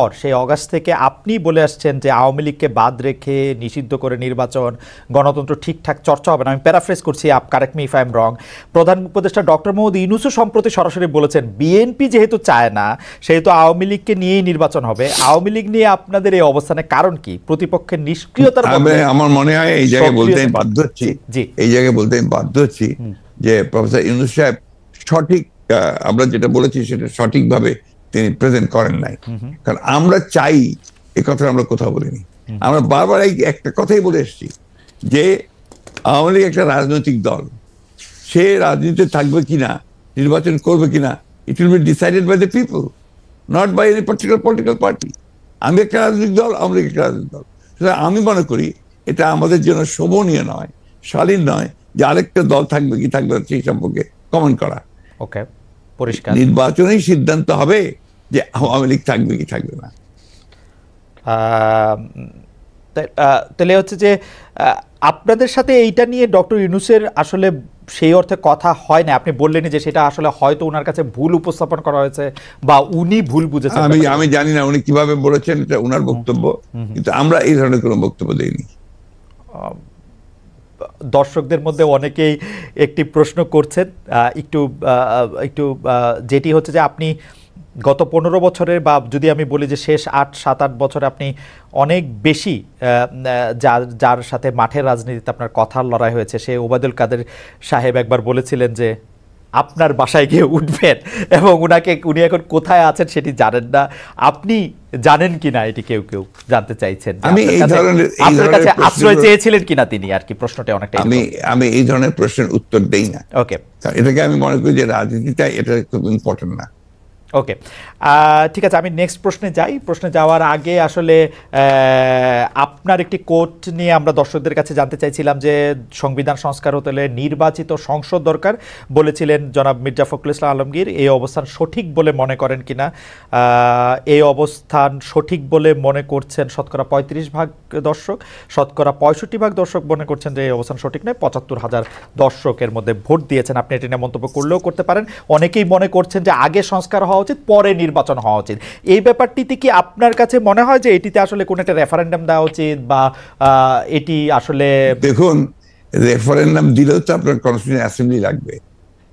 পর সেই অগাস্ট থেকে আপনি বলে আসছেন যে আওয়ামী লীগকে বাদ রেখে নিষিদ্ধ করে নির্বাচন গণতন্ত্র ঠিকঠাক চর্চা হবে না। আমি প্যারাফ্রেজ করছি, correct me if I am রং। প্রধান উপদেষ্টা ডক্টর মোহাম্মদ ইউনূসও সম্প্রতি সরাসরি বলেছেন বিএনপি যেহেতু চায় না সেহেতু আওয়ামী লীগকে নিয়েই নির্বাচন হবে। আওয়ামী লীগ নিয়ে আপনাদের এই অবস্থানের কারণ কি? প্রতিপক্ষের নিষ্ক্রিয়তার মধ্যে আমার মনে হয় এই জায়গায় বলতে আমি বাধ্য হচ্ছি, যে প্রফেসর ইউনূস সাহেব সঠিক, আমরা যেটা বলেছি সেটা সঠিকভাবে তিনি প্রেজেন্ট করেন নাই। কারণ আমরা চাই, এ কথা আমরা কোথাও বলিনি। আমরা বারবার একটা কথাই বলে এসেছি যে আওয়ামী লীগ একটা রাজনৈতিক দল, সে রাজনীতিতে থাকবে কিনা, নির্বাচন করবে কিনা, it will be decided by the people, not by any particular political party. আমি একটা রাজনৈতিক দল, আওয়ামী লীগ একটা রাজনৈতিক দল। সুতরাং আমি মনে করি এটা আমাদের জন্য শোভনীয় নয়, শালীন নয় যে আরেকটা দল থাকবে কি থাকবে সেই সম্পর্কে কমেন্ট করা। ওকে, পরিষ্কার। নির্বাচনেই সিদ্ধান্ত হবে যে আওয়ামী লীগ থাকবে কি থাকবে না। তাহলে হচ্ছে যে আপনাদের সাথে এইটা নিয়ে ডক্টর ইউনূসের আসলে সেই অর্থে কথা হয় না। আপনি বললেন যে সেটা আসলে হয়তো ওনার কাছে ভুল উপস্থাপন করা হয়েছে বা উনি ভুল বুঝেছেন। আমি জানি না উনি কিভাবে বলেছেন, এটা ওনার বক্তব্য, কিন্তু আমরা এই ধরনের কোনো বক্তব্য দেইনি। দর্শকদের মধ্যে অনেকেই একটি প্রশ্ন করছেন, একটু যেটি হচ্ছে যে আপনি গত 15 বছরের, বা যদি আমি বলি যে শেষ 7-8 বছরে আপনি অনেক বেশি যার সাথে মাঠের রাজনীতিতে আপনার কথার লড়াই হয়েছে, সে ওবায়দুল কাদের সাহেব একবার বলেছিলেন যে আপনার বাসায় গিয়ে উঠবেন এবং উনি এখন কোথায় আছেন সেটি জানেন না। আপনি জানেন কিনা এটি কেউ জানতে চাইছেন। আপনার কাছে আশ্রয় চেয়েছিলেন কিনা তিনি, আর কি প্রশ্নটা অনেকটা। আমি এই ধরনের প্রশ্নের উত্তর দেই না। ওকে, এটাকে আমি মনে করি যে রাজনীতিটা এটা খুব ইম্পর্টেন্ট না। ওকে, ঠিক আছে, আমি নেক্সট প্রশ্নে যাই। প্রশ্নে যাওয়ার আগে আসলে আপনার একটি কোট নিয়ে আমরা দর্শকদের কাছে জানতে চাইছিলাম যে সংবিধান সংস্কার হতে হলে নির্বাচিত সংসদ দরকার বলেছিলেন জনাব মির্জা ফখরুল ইসলাম আলমগীর। এই অবস্থান সঠিক বলে মনে করেন কিনা? এই অবস্থান সঠিক বলে মনে করছেন শতকরা 35% দর্শক, শতকরা 65% দর্শক মনে করছেন যে এই অবস্থান সঠিক নয়। 75,000 দর্শকের মধ্যে ভোট দিয়েছেন। আপনি এটি নিয়ে মন্তব্য করলেও করতে পারেন। অনেকেই মনে করছেন যে আগে সংস্কার হওয়া উচিত, পরে নির্বাচন হওয়া উচিত। এই ব্যাপারটিতে কি আপনার কাছে মনে হয় যে এটিতে আসলে কোন একটা রেফারেন্ডাম দেওয়া উচিত, বা এটি আসলে? দেখুন, রেফারেন্ডাম দিলেও তো আপনার কনস্টিটিউশন অ্যাসেম্বলি লাগবে।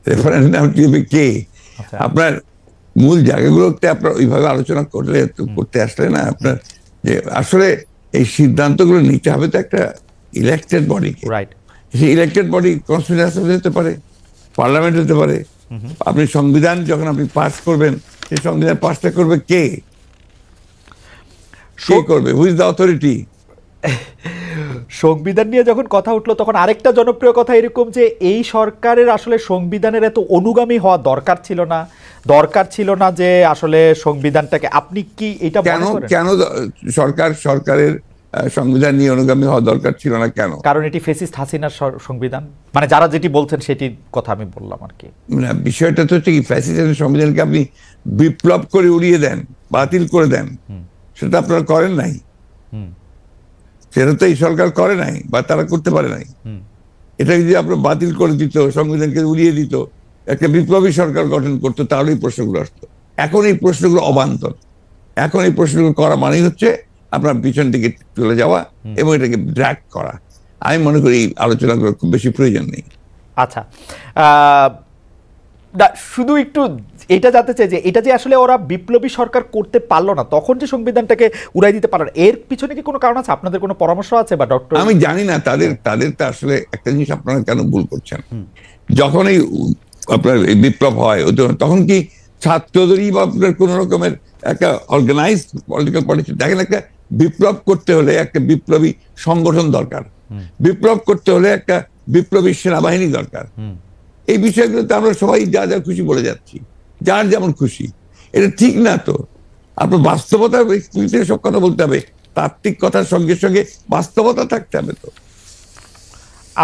রেফারেন্ডাম দিবে কে? আপনার মূল জায়গাগুলোতে আপনার ওইভাবে আলোচনা করতে আসলে না, আপনার যে আসলে এই সিদ্ধান্তগুলো নিতে হবে তো একটা ইলেক্টেড বডিকে। রাইট, সেই ইলেক্টেড বডি কনস্টিটিউশন অ্যাসেম্বলি হতে পারে, পার্লামেন্ট হতে পারে। আপনি সংবিধান যখন আপনি পাস করবেন, সেই সংবিধান পাসটা করবে কে? করবে? Who is the authority? সংবিধান নিয়ে যখন কথা উঠলো তখন আরেকটা জনপ্রিয় কথা এরকম যে এই সরকারের আসলে সংবিধানের এত অনুগামী হওয়া দরকার ছিল না যে আসলে সংবিধানটাকে, আপনি কি এটা কেন সরকারের সংবিধান নিয়ে অনুগামী হওয়া দরকার ছিল না কেন? কারণ এটি ফ্যাসিস্ট হাসিনার সংবিধান, মানে যারা যেটি বলছেন সেটির কথা আমি বললাম আর কি। বিষয়টা তো হচ্ছে কি, ফ্যাসিস্টের সংবিধানকে আপনি বিপ্লব করে উড়িয়ে দেন, বাতিল করে দেন, সেটা আপনারা করেন নাই। সেটা তো এই সরকার করে নাই, বা তারা করতে পারে নাই। এটা যদি আপনার বাতিল করে দিত, সংবিধানকে উড়িয়ে দিত, একটা বিপ্লবী সরকার গঠন করতো, তাহলে এই প্রশ্নগুলো আসতো। এখন এই প্রশ্নগুলো অবান্তর। এখন এই প্রশ্নগুলো করা মানেই হচ্ছে আপনার পিছন দিকে চলে যাওয়া এবং এটাকে ড্র্যাগ করা। আমি মনে করি এই আলোচনাগুলো খুব বেশি প্রয়োজন নেই। আচ্ছা, শুধু একটু এটা জানতে চাই যে এটা যে আসলে ওরা বিপ্লবী সরকার করতে পারলো না, তখন যে সংবিধানটাকে উড়াই দিতে পারলো না, এর পিছনে কি কোনো কারণ আছে? আপনাদের কোনো পরামর্শ আছে? বা ডক্টর, আমি জানি না, তাদের তো আসলে একটা জিনিস আপনারা কেন ভুল করছেন। যখন এই আপনার বিপ্লব হয়, তখন কি ছাত্রদেরই বা আপনার কোন রকমের একটা অর্গানাইজড পলিটিক্যাল পার্টি? দেখেন, একটা বিপ্লব করতে হলে একটা বিপ্লবী সংগঠন দরকার, বিপ্লব করতে হলে একটা বিপ্লবী সেনাবাহিনী দরকার। এই বিষয়গুলোতে আমরা সবাই যা যা খুশি বলে যাচ্ছি, যার যেমন খুশি। এটা ঠিক না তো। আপনার বাস্তবতা সব কথা বলতে হবে, তাত্ত্বিক কথার সঙ্গে সঙ্গে বাস্তবতা থাকতে হবে। তো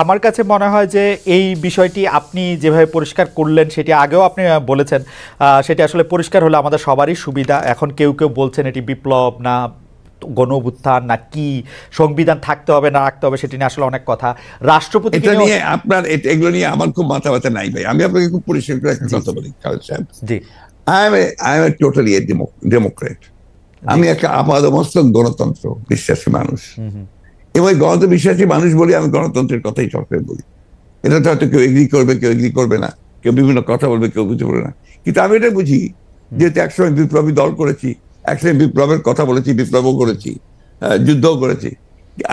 আমার কাছে মনে হয় যে এই বিষয়টি আপনি যেভাবে পরিষ্কার করলেন, সেটি আগেও আপনি বলেছেন, সেটি আসলে পরিষ্কার হলে আমাদের সবারই সুবিধা। এখন কেউ বলছেন এটি বিপ্লব না গণ অভ্যুত্থান না কি, সংবিধান থাকতে হবে না রাখতে হবে, সেটি নিয়ে আসলে অনেক কথা। রাষ্ট্রপতি নিয়ে আপনার এগুলো নিয়ে আমার খুব মাথা ব্যথা নাই ভাই। আমি আপনাকে খুব পরিষ্কার করে একটা কথা বলি, খালেদ সাহেব। জি, I am a totally a Democrat. আমি একটা আপাদমস্তক গণতন্ত্র বিশ্বাসী মানুষ, এবং এই গণতন্ত্র বিশ্বাসী মানুষ বলি আমি গণতন্ত্রের কথাই সরকার বলি। এটা তো হয়তো কেউ এগ্রি করবে, কেউ এগ্রি করবে না, কেউ বিভিন্ন কথা বলবে, কেউ বুঝতে পারবে না, কিন্তু আমি এটা বুঝি যেহেতু একসময় বিপ্লবী দল করেছি, একসময় বিপ্লবের কথা বলেছি, বিপ্লবও করেছি, যুদ্ধও করেছি।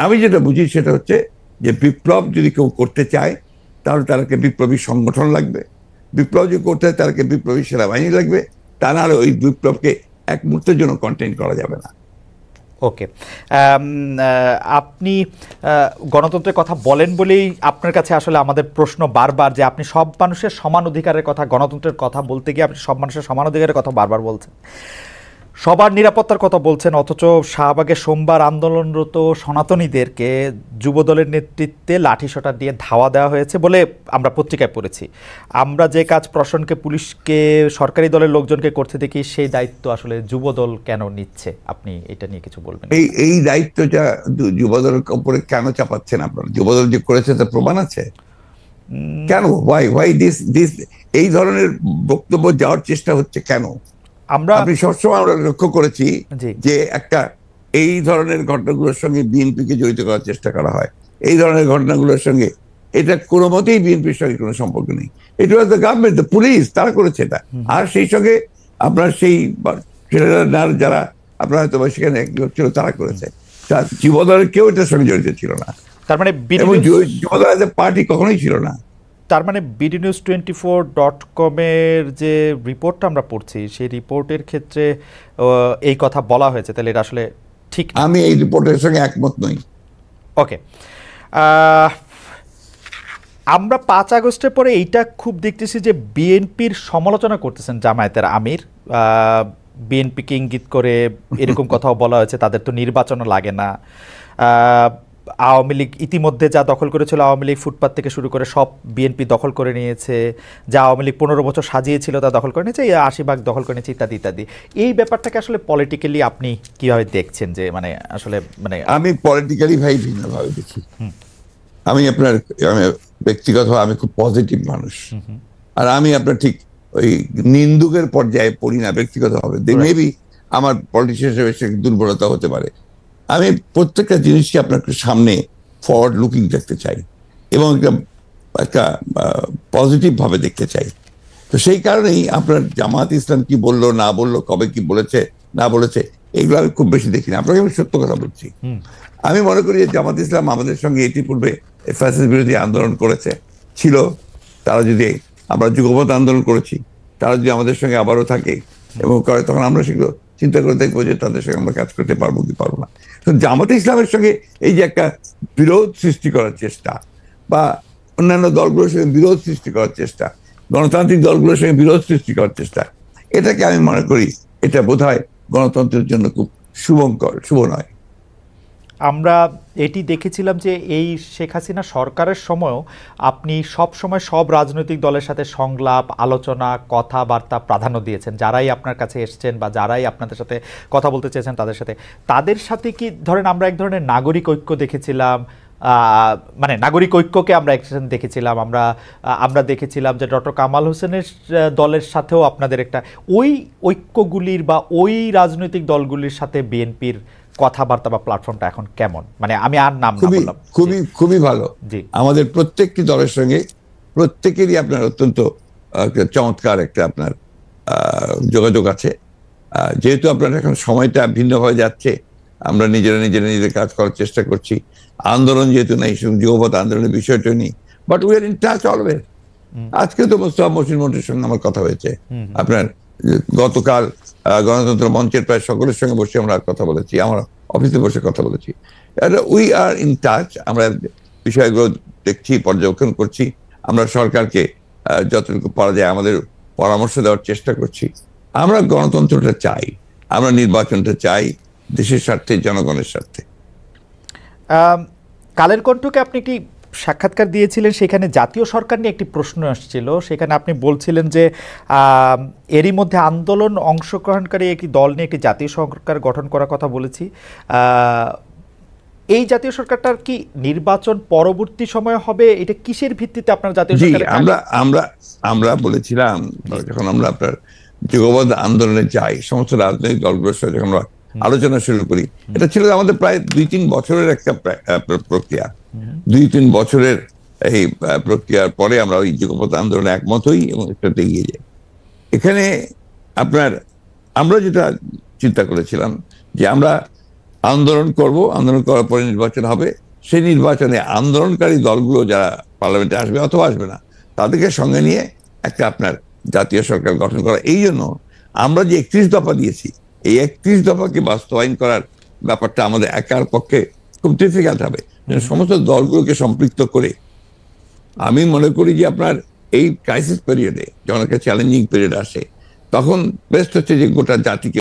আমি যেটা বুঝি সেটা হচ্ছে যে বিপ্লব যদি কেউ করতে চায় তাহলে তাদেরকে বিপ্লবী সংগঠন লাগবে, বিপ্লব যদি করতে হয় তাদেরকে বিপ্লবী সেনাবাহিনী লাগবে, তা নাহলে ওই বিপ্লবকে এক মুহূর্তের জন্য কন্টেইন করা যাবে না। ওকে, আপনি গণতন্ত্রের কথা বলেন বলেই আপনার কাছে আসলে আমাদের প্রশ্ন বারবার যে আপনি সব মানুষের সমান অধিকারের কথা, গণতন্ত্রের কথা বলতে গিয়ে আপনি সব মানুষের সমান অধিকারের কথা বারবার বলছেন, সবার নিরাপত্তার কথা বলছেন, অথচ শাহবাগে সোমবার আন্দোলনরত সনাতনীদেরকে যুবদলের নেতৃত্বে লাঠিসোঁটা দিয়ে ধাওয়া দেওয়া হয়েছে বলে আমরা পত্রিকায় পড়েছি। আমরা যে কাজ প্রশাসনকে, পুলিশকে, সরকারি দলের লোকজনকে করতে দেখি, সেই দায়িত্ব আসলে যুবদল কেন নিচ্ছে? আপনি এটা নিয়ে কিছু বলবেন? এই দায়িত্বটা যুবদলের উপরে কেন চাপাচ্ছেন আপনারা? যুবদল যে করেছে তার প্রমাণ আছে? কেন ওয়াই দিস এই ধরনের বক্তব্য যাওয়ার চেষ্টা হচ্ছে কেন? আপনি সবসময় আমরা লক্ষ্য করেছি যে একটা এই ধরনের ঘটনাগুলোর সঙ্গে বিএনপিকে জড়িত করার চেষ্টা করা হয়। এই ধরনের ঘটনাগুলোর সঙ্গে এটা কোনো মতেই বিএনপির সঙ্গে কোনো সম্পর্ক নেই। এটা was the government, the police, তারা করেছে এটা। আর সেই সঙ্গে আপনার সেই যারা আপনার হয়তো সেখানে ছিল তারা করেছে, যুবদলের কেউ এটার সঙ্গে জড়িত ছিল না। তার মানে যুবদল এজ এ পার্টি কখনোই ছিল না। তার মানে bdnews24.com-এর যে রিপোর্টটা আমরা পড়ছি, সেই রিপোর্টের ক্ষেত্রে এই কথা বলা হয়েছে, তাহলে এটা আসলে ঠিক না? আমি এই রিপোর্টের সঙ্গে একমত নই। ওকে, আমরা 5 আগস্টের পরে এইটা খুব দেখতেছি যে বিএনপির সমালোচনা করতেছেন জামায়াতের আমির, বিএনপিকে ইঙ্গিত করে এরকম কথাও বলা হয়েছে তাদের তো নির্বাচনও লাগে না, আওয়ামী লীগ ইতিমধ্যে যা দখল করেছিল, আওয়ামী লীগ ফুটপাত থেকে শুরু করে সব বিএনপি দখল করে নিয়েছে, যা আওয়ামী লীগ 15 বছর সাজিয়েছিল তা দখল করে নিয়েছে, 80% দখল করে নিয়েছে, ইত্যাদি ইত্যাদি। এই ব্যাপারটাকে আসলে পলিটিক্যালি আপনি কিভাবে দেখছেন? যে মানে আসলে মানে আমি পলিটিক্যালি ভাই ভিন্নভাবে দেখি। আমি ব্যক্তিগতভাবে আমি খুব পজিটিভ মানুষ, আর আমি আপনার ঠিক ওই নিন্দুকের পর্যায়ে পড়ি না ব্যক্তিগতভাবে। মেবি আমার পলিটিশিয়ান হিসেবে দুর্বলতা হতে পারে। আমি প্রত্যেকটা জিনিসকে আপনার সামনে ফরওয়ার্ড লুকিং দেখতে চাই এবং একটা পজিটিভ ভাবে দেখতে চাই। তো সেই কারণেই আপনার জামাত ইসলাম কি বললো না বললো, কবে কি বলেছে না বলেছে, এগুলো আমি খুব বেশি দেখি না। আপনাকে আমি সত্য কথা বলছি, আমি মনে করি যে জামাত ইসলাম আমাদের সঙ্গে ইতিপূর্বে ফ্যাসিস্ট বিরোধী আন্দোলন করেছে ছিল, তারা যদি আমরা যুগপৎ আন্দোলন করেছি, তারা যদি আমাদের সঙ্গে আবারও থাকে এবং করে, তখন আমরা সেগুলো চিন্তা করে দেখবো যে তাদের সঙ্গে আমরা কাজ করতে পারবো কি পারবো না। জামাত ইসলামের সঙ্গে এই যে একটা বিরোধ সৃষ্টি করার চেষ্টা, বা অন্যান্য দলগুলোর সঙ্গে বিরোধ সৃষ্টি করার চেষ্টা, গণতান্ত্রিক দলগুলোর সঙ্গে বিরোধ সৃষ্টি করার চেষ্টা, এটাকে আমি মনে করি এটা বোধহয় গণতন্ত্রের জন্য খুব শুভ নয়। আমরা এটি দেখেছিলাম যে এই শেখ হাসিনা সরকারের সময়ও আপনি সব সময় সব রাজনৈতিক দলের সাথে সংলাপ, আলোচনা, কথাবার্তা প্রাধান্য দিয়েছেন। যারাই আপনার কাছে এসছেন বা যারাই আপনাদের সাথে কথা বলতে চেয়েছেন তাদের সাথে কি ধরেন আমরা এক ধরনের নাগরিক ঐক্য দেখেছিলাম, মানে নাগরিক ঐক্যকে আমরা একসাথে দেখেছিলাম। আমরা দেখেছিলাম যে ডক্টর কামাল হোসেনের দলের সাথেও আপনাদের একটা ওই ঐক্যগুলির বা ওই রাজনৈতিক দলগুলির সাথে বিএনপির কথাবার্তা বা প্ল্যাটফর্মটা এখন কেমন? মানে আমি আর নাম না বললাম। খুবই ভালো। আমাদের প্রত্যেকটি দলের সঙ্গে প্রত্যেকেরই আপনার অত্যন্ত চমৎকার একটা আপনার যোগাযোগ আছে। যেহেতু আপনার এখন সময়টা ভিন্নভাবে যাচ্ছে, আমরা নিজেদের কাজ করার চেষ্টা করছি। আন্দোলন যেহেতু নেই, যুগপৎ আন্দোলনের বিষয়টা নেই, but we are in touch always. আজকে তো মোস্তফা মহসিন মন্ত্রীর সঙ্গে আমার কথা হয়েছে, আপনার গতকাল গণতন্ত্র মঞ্চের প্রায় সকলের সঙ্গে বসে আমরা কথা বলেছি, আমরা অফিসে বসে কথা বলেছি। We are in touch. আমরা বিষয়গুলো দেখছি, পর্যবেক্ষণ করছি। আমরা সরকারকে যতটুকু পারা যায় আমাদের পরামর্শ দেওয়ার চেষ্টা করছি। আমরা গণতন্ত্রটা চাই, আমরা নির্বাচনটা চাই দেশের স্বার্থে, জনগণের স্বার্থে। কালের কণ্ঠকে আপনি একটি সাক্ষাৎকার দিয়েছিলেন, সেখানে জাতীয় সরকার নিয়ে একটি প্রশ্ন আসছিল। সেখানে আপনি বলছিলেন যে এরই মধ্যে আন্দোলন অংশগ্রহণকারী একটি দল নিয়ে একটি জাতীয় সরকার গঠন করার কথা বলেছি। এই জাতীয় সরকারটার কি নির্বাচন পরবর্তী সময়ে হবে? এটা কিসের ভিত্তিতে আপনার জাতীয় সরকার? আমরা বলেছিলাম যখন আমরা আপনার যুগপৎ আন্দোলনে যাই, সমস্ত রাজনৈতিক দলগুলোর সাথে যখন আমরা আলোচনা শুরু করি। এটা ছিল আমাদের প্রায় 2-3 বছরের একটা প্রক্রিয়া। 2-3 বছরের এই প্রক্রিয়ার পরে আমরা ওই যুগপৎ আন্দোলনে একমত হই এবং এটাতে এগিয়ে যাই। এখানে আমরা যেটা চিন্তা করেছিলাম যে আমরা আন্দোলন করব, আন্দোলন করার পরে নির্বাচন হবে, সেই নির্বাচনে আন্দোলনকারী দলগুলো যারা পার্লামেন্টে আসবে অথবা আসবে না তাদেরকে সঙ্গে নিয়ে একটা আপনার জাতীয় সরকার গঠন করা। এই জন্য আমরা যে 31 দফা দিয়েছি, এই 31 দফাকে বাস্তবায়ন করার ব্যাপারটা আমাদের একার পক্ষে খুব ডিফিকাল্ট হবে। সমস্ত দলগুলোকে সম্পৃক্ত করে আমি মনে করি যে আপনার এই ক্রাইসিস পিরিয়ডে যখন একটা চ্যালেঞ্জিং পিরিয়ড আসে, তখন বেস্ট হচ্ছে যে গোটা জাতিকে